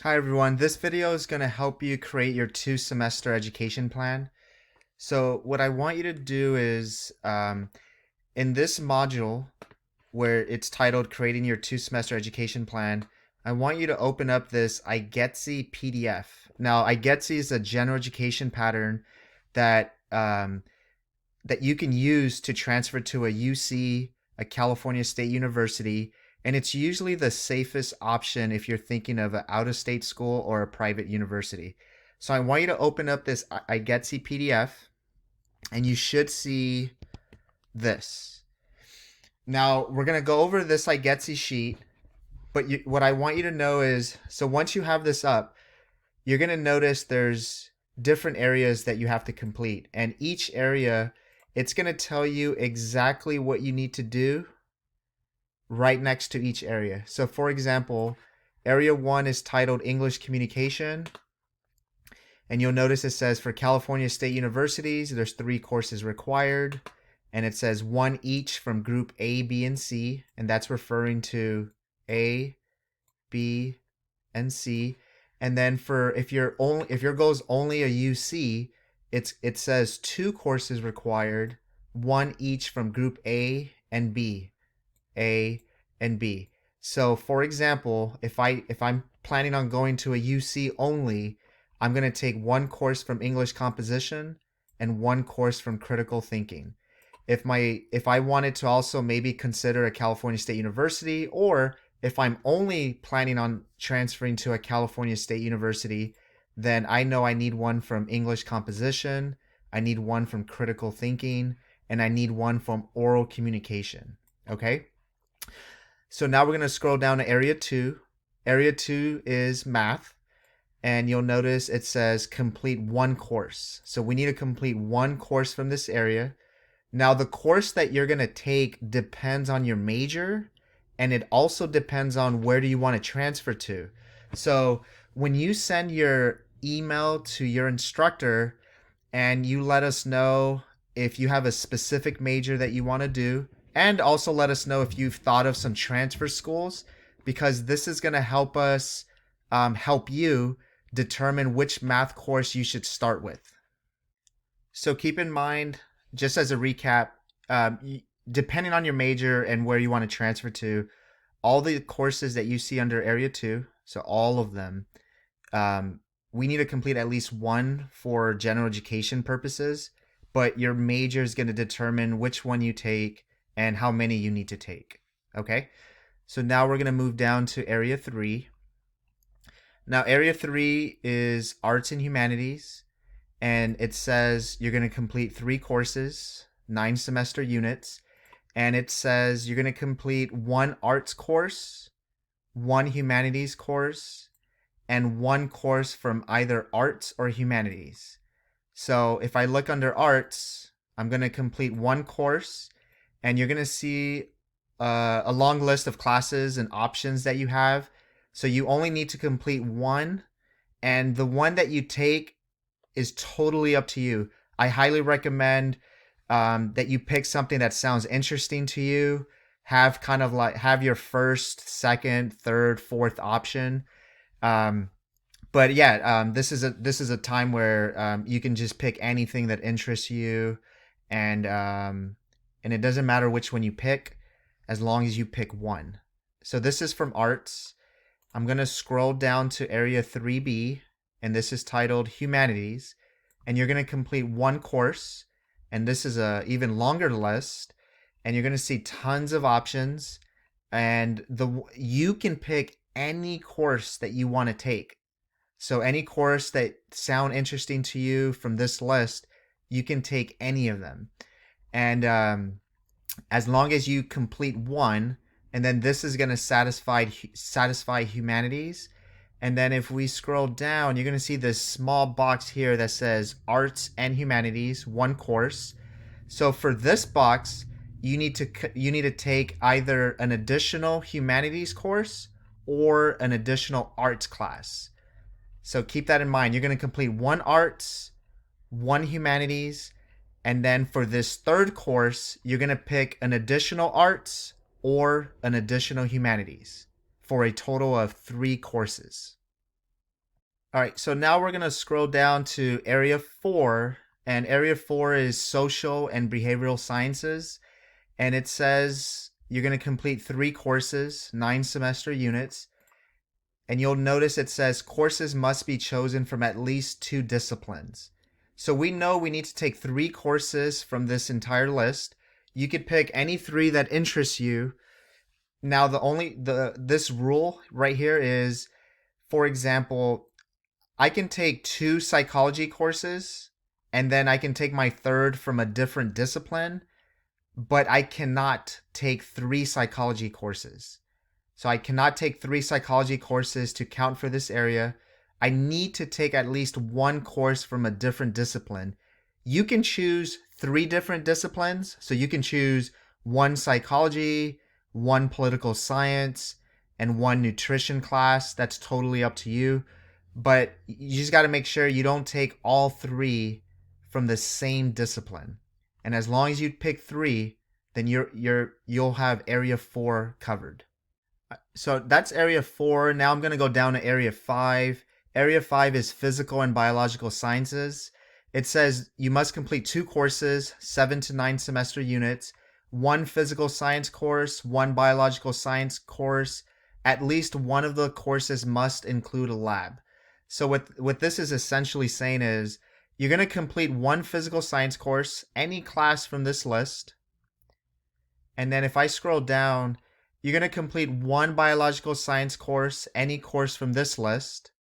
Hi everyone, this video is going to help you create your 2 semester education plan. So what I want you to do is in this module where it's titled creating your 2 semester education plan, I want you to open up this IGETC PDF. Now IGETC is a general education pattern that that you can use to transfer to a UC, a California State University, and it's usually the safest option if you're thinking of an out-of-state school or a private university. So I want you to open up this IGETC PDF, and you should see this. Now we're gonna go over this IGETC sheet, but what I want you to know is, so once you have this up, you're gonna notice there's different areas that you have to complete, and each area it's going to tell you exactly what you need to do right next to each area. So for example, area 1 is titled English Communication, and you'll notice it says for California State Universities there's 3 courses required, and it says 1 each from group A, B, and C, and that's referring to A, B, and C. And then for if your goal is only a UC, it says 2 courses required, 1 each from group A and B, A and B. So for example, if I'm planning on going to a UC only, I'm going to take 1 course from English composition and 1 course from critical thinking. If I wanted to also maybe consider a California State University, or if I'm only planning on transferring to a California State University, then I know I need 1 from English composition, I need 1 from critical thinking, and I need 1 from oral communication. Okay? So now we're going to scroll down to area 2. Area 2 is math, and you'll notice it says complete 1 course. So we need to complete 1 course from this area. Now the course that you're going to take depends on your major, and it also depends on where do you want to transfer to. So when you send your email to your instructor and you let us know if you have a specific major that you want to do, and also let us know if you've thought of some transfer schools, because this is going to help us help you determine which math course you should start with. So keep in mind, just as a recap, depending on your major and where you want to transfer to, all the courses that you see under Area 2, so all of them, we need to complete at least 1 for general education purposes, but your major is going to determine which one you take and how many you need to take. Okay? So now we're going to move down to Area 3. Now, Area 3 is Arts and Humanities, and it says you're going to complete 3 courses, 9 semester units, and it says you're going to complete 1 arts course, 1 humanities course, and 1 course from either arts or humanities. So if I look under arts, I'm going to complete 1 course, and you're going to see a long list of classes and options that you have. So you only need to complete 1, and the one that you take is totally up to you. I highly recommend that you pick something that sounds interesting to you. Have your first, second, third, fourth option. But yeah, this is a time where you can just pick anything that interests you, and it doesn't matter which one you pick, as long as you pick 1. So this is from arts. I'm gonna scroll down to area 3B, and this is titled Humanities, and you're gonna complete 1 course, and this is a even longer list, and you're gonna see tons of options, and you can pick any course that you want to take. So any course that sound interesting to you from this list, you can take any of them, and as long as you complete 1, and then this is going to satisfy humanities. And then if we scroll down, you're going to see this small box here that says arts and humanities, 1 course. So for this box, you need to take either an additional humanities course or an additional arts class. So keep that in mind. You're going to complete 1 arts, 1 humanities, and then for this 3rd course, you're going to pick an additional arts or an additional humanities for a total of 3 courses. All right, so now we're going to scroll down to area 4, and area 4 is social and behavioral sciences. And it says you're going to complete 3 courses, 9 semester units. And you'll notice it says courses must be chosen from at least 2 disciplines. So we know we need to take 3 courses from this entire list. You could pick any 3 that interest you. Now this rule right here is, for example, I can take 2 psychology courses and then I can take my third from a different discipline, but I cannot take 3 psychology courses. So I cannot take 3 psychology courses to count for this area. I need to take at least 1 course from a different discipline. You can choose 3 different disciplines. So you can choose 1 psychology, 1 political science, and 1 nutrition class. That's totally up to you. But you just got to make sure you don't take all 3 from the same discipline. And as long as you pick 3, then you'll have area 4 covered. So that's area 4. Now I'm going to go down to area 5. Area 5 is physical and biological sciences. It says you must complete 2 courses, 7 to 9 semester units, 1 physical science course, 1 biological science course. At least one of the courses must include a lab. So what this is essentially saying is you're going to complete 1 physical science course, any class from this list. And then if I scroll down, you're going to complete 1 biological science course, any course from this list,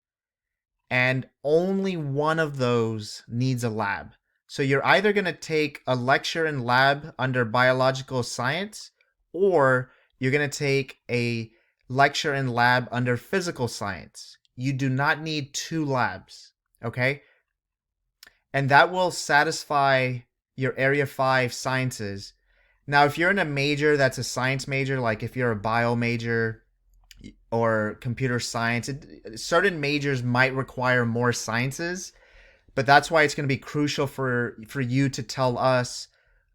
and only one of those needs a lab. So you're either going to take a lecture and lab under biological science, or you're going to take a lecture and lab under physical science. You do not need 2 labs, okay? And that will satisfy your area 5 sciences. Now, if you're in a major that's a science major, like if you're a bio major or computer science, certain majors might require more sciences, but that's why it's going to be crucial for you to tell us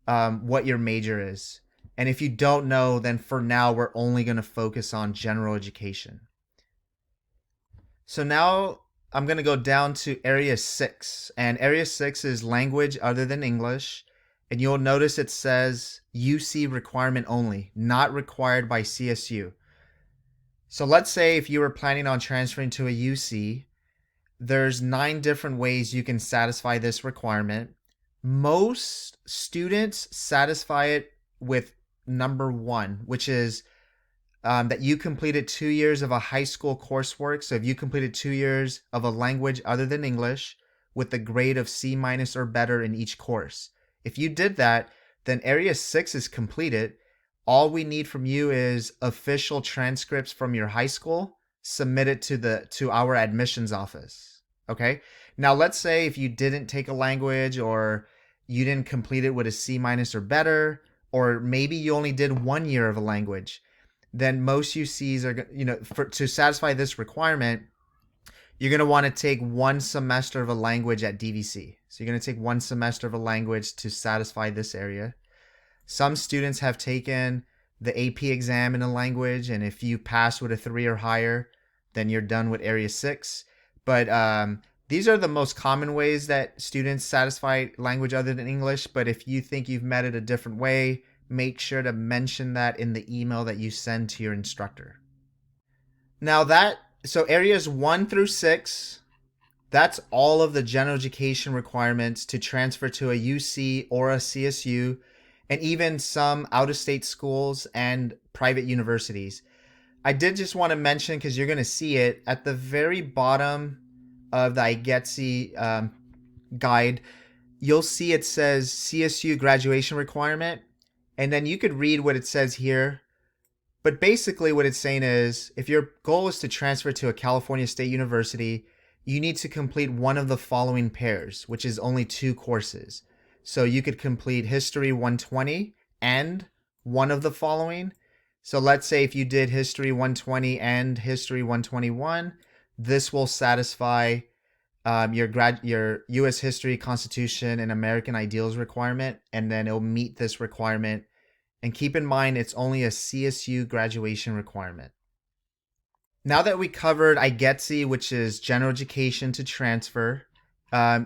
what your major is. And if you don't know, then for now, we're only going to focus on general education. So now I'm going to go down to area 6, and area 6 is language other than English. And you'll notice it says UC requirement only, not required by CSU. So let's say if you were planning on transferring to a UC, there's 9 different ways you can satisfy this requirement. Most students satisfy it with number 1, which is that you completed 2 years of a high school coursework. So if you completed 2 years of a language other than English with a grade of C- or better in each course. If you did that, then area 6 is completed. All we need from you is official transcripts from your high school submitted to our admissions office. Okay? Now let's say if you didn't take a language, or you didn't complete it with a C- or better, or maybe you only did 1 year of a language, then most UCs are, to satisfy this requirement, you're going to want to take 1 semester of a language at DVC. So you're going to take 1 semester of a language to satisfy this area. Some students have taken the AP exam in a language, and if you pass with a 3 or higher, then you're done with area 6. But these are the most common ways that students satisfy language other than English. But if you think you've met it a different way, make sure to mention that in the email that you send to your instructor. So areas 1 through 6, that's all of the general education requirements to transfer to a UC or a CSU, and even some out-of-state schools and private universities. I did just want to mention, because you're going to see it at the very bottom of the IGETC guide, you'll see it says CSU graduation requirement, and then you could read what it says here. But basically what it's saying is, if your goal is to transfer to a California State University, you need to complete one of the following pairs, which is only 2 courses. So you could complete History 120 and one of the following. So let's say if you did History 120 and History 121, this will satisfy your U.S. History, Constitution, and American Ideals requirement, and then it'll meet this requirement. And keep in mind, it's only a CSU graduation requirement. Now that we covered IGETC, which is general education to transfer,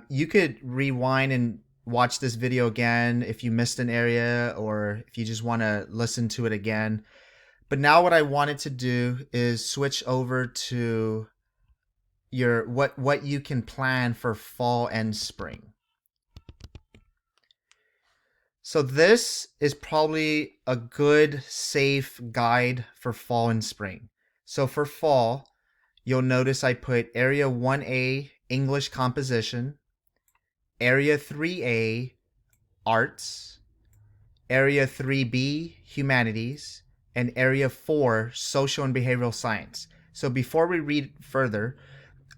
you could rewind and watch this video again if you missed an area or if you just want to listen to it again. But now what I wanted to do is switch over to your what you can plan for fall and spring. So this is probably a good, safe guide for fall and spring. So for fall, you'll notice I put Area 1A English Composition, Area 3A Arts, Area 3B Humanities, and Area 4 Social and Behavioral Science. So before we read further,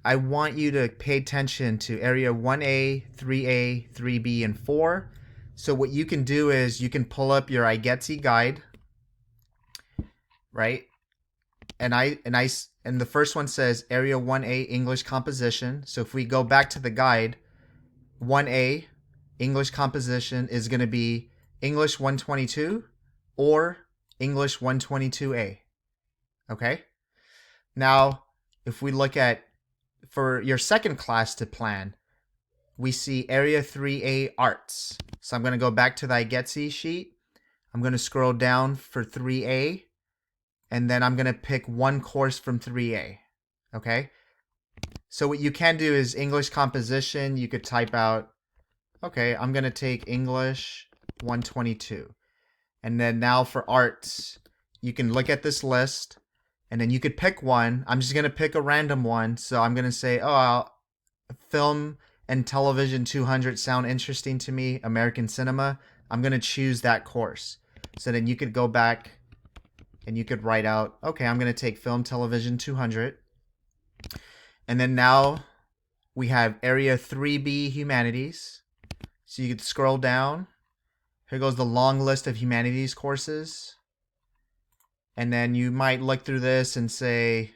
I want you to pay attention to Area 1A, 3A, 3B, and 4. So what you can do is you can pull up your IGETC guide, right? And the first one says Area 1A English Composition. So if we go back to the guide, 1A English Composition is going to be English 122 or English 122A. Okay? Now, if we look at for your second class to plan, we see Area 3A Arts. So I'm going to go back to the IGETC sheet. I'm going to scroll down for 3A, and then I'm going to pick one course from 3A. Okay? So what you can do is English composition, you could type out, okay, I'm going to take English 122. And then now for arts, you can look at this list, and then you could pick one. I'm just going to pick a random one. So I'm going to say, film and television 200 sound interesting to me, American cinema. I'm going to choose that course. So then you could go back and you could write out, okay, I'm going to take film, television 200. And then now we have Area 3B Humanities. So you could scroll down. Here goes the long list of humanities courses. And then you might look through this and say,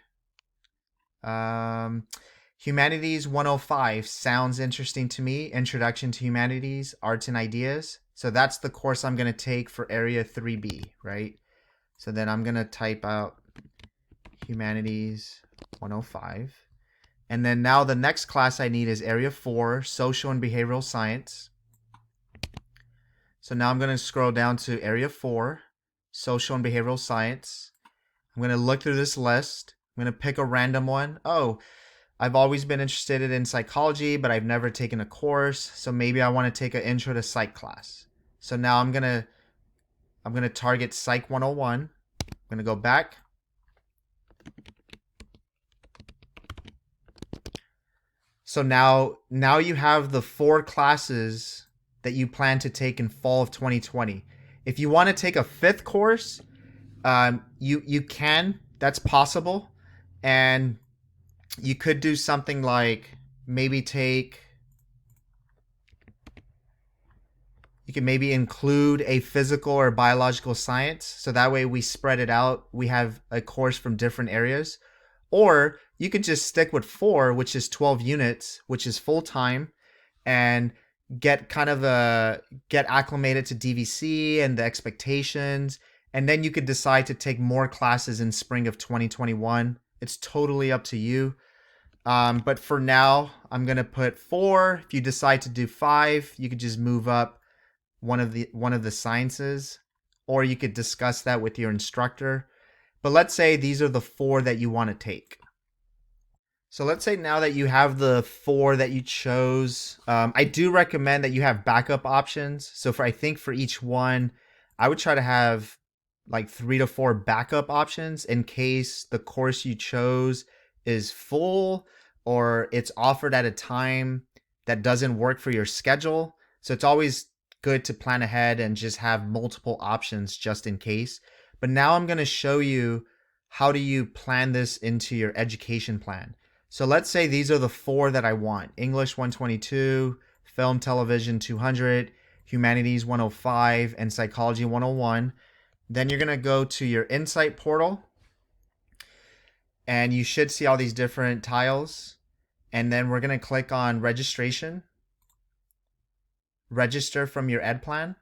Humanities 105 sounds interesting to me. Introduction to Humanities, Arts and Ideas. So that's the course I'm going to take for Area 3B, right? So then I'm going to type out Humanities 105. And then now the next class I need is Area 4, Social and Behavioral Science. So now I'm going to scroll down to Area 4, Social and Behavioral Science. I'm going to look through this list. I'm going to pick a random one. Oh, I've always been interested in psychology, but I've never taken a course. So maybe I want to take an intro to psych class. So now I'm going to target Psych 101. I'm going to go back. So now you have the 4 classes that you plan to take in fall of 2020. If you want to take a 5th course, you can. That's possible. And you could do something like maybe you can maybe include a physical or biological science. So that way we spread it out. We have a course from different areas. Or you could just stick with 4, which is 12 units, which is full time, and get acclimated to DVC and the expectations. And then you could decide to take more classes in spring of 2021. It's totally up to you. But for now, I'm going to put 4. If you decide to do 5, you could just move up one of the sciences, or you could discuss that with your instructor. But let's say these are the 4 that you want to take. So let's say now that you have the 4 that you chose, I do recommend that you have backup options. So I think for each one, I would try to have like 3 to 4 backup options in case the course you chose is full or it's offered at a time that doesn't work for your schedule. So it's always good to plan ahead and just have multiple options just in case. But now I'm going to show you how do you plan this into your education plan. So let's say these are the 4 that I want. English 122, Film Television 200, Humanities 105, and Psychology 101. Then you're going to go to your Insight portal, and you should see all these different tiles. And then we're going to click on Registration. Register from your ed plan.